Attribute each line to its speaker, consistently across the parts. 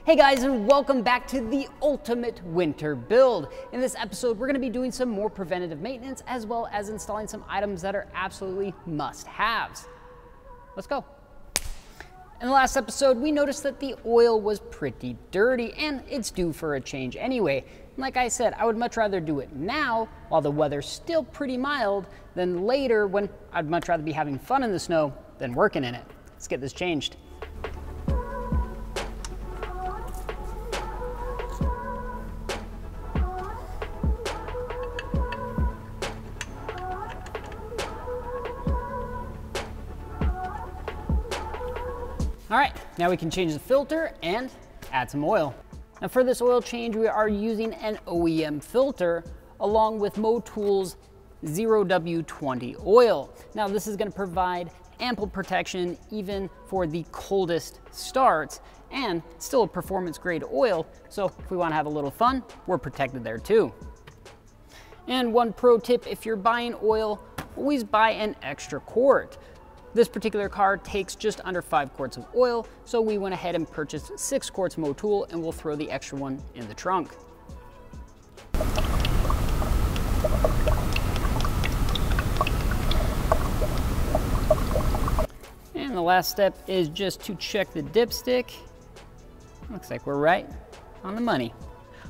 Speaker 1: Hey guys, and welcome back to the ultimate winter build. In this episode, we're going to be doing some more preventative maintenance as well as installing some items that are absolutely must-haves. Let's go. In the last episode, we noticed that the oil was pretty dirty and it's due for a change anyway. Like I said, I would much rather do it now while the weather's still pretty mild than later when I'd much rather be having fun in the snow than working in it. Let's get this changed. All right, now we can change the filter and add some oil. Now for this oil change, we are using an OEM filter along with Motool's 0W20 oil. Now this is gonna provide ample protection even for the coldest starts and still a performance grade oil. So if we wanna have a little fun, we're protected there too. And one pro tip, if you're buying oil, always buy an extra quart. This particular car takes just under 5 quarts of oil, so we went ahead and purchased 6 quarts Motool, and we'll throw the extra one in the trunk. And the last step is just to check the dipstick. Looks like we're right on the money.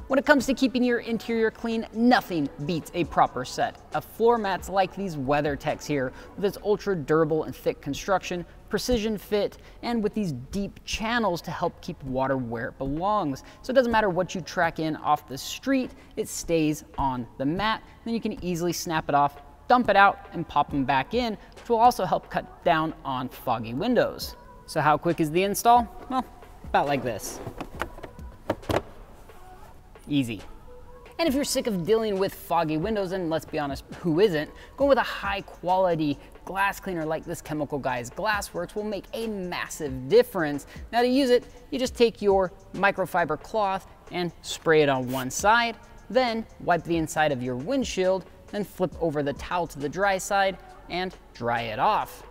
Speaker 1: When it comes to keeping your interior clean, nothing beats a proper set of floor mats like these WeatherTechs here, with its ultra durable and thick construction, precision fit, and with these deep channels to help keep water where it belongs. So it doesn't matter what you track in off the street, it stays on the mat. Then you can easily snap it off, dump it out, and pop them back in, which will also help cut down on foggy windows. So how quick is the install? Well, about like this. Easy. And if you're sick of dealing with foggy windows, and let's be honest, who isn't, going with a high quality glass cleaner like this Chemical Guys Glassworks will make a massive difference. Now to use it, you just take your microfiber cloth and spray it on one side, then wipe the inside of your windshield, then flip over the towel to the dry side and dry it off.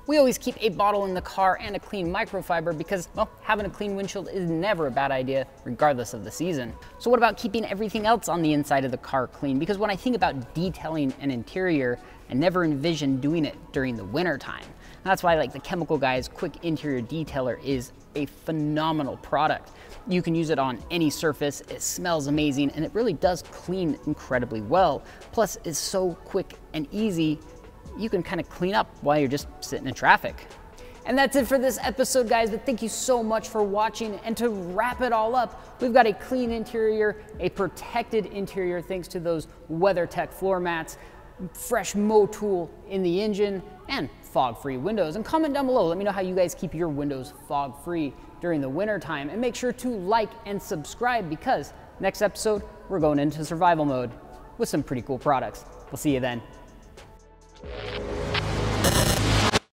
Speaker 1: We always keep a bottle in the car and a clean microfiber because, well, having a clean windshield is never a bad idea, regardless of the season. So what about keeping everything else on the inside of the car clean? Because when I think about detailing an interior, I never envision doing it during the winter time. That's why the Chemical Guys Quick Interior Detailer is a phenomenal product. You can use it on any surface, it smells amazing, and it really does clean incredibly well. Plus, it's so quick and easy, you can kind of clean up while you're just sitting in traffic. And that's it for this episode, guys, but thank you so much for watching. And to wrap it all up, we've got a clean interior, a protected interior thanks to those WeatherTech floor mats, fresh Motool in the engine, and fog-free windows. And comment down below, let me know how you guys keep your windows fog-free during the winter time. And make sure to like and subscribe because next episode, we're going into survival mode with some pretty cool products. We'll see you then.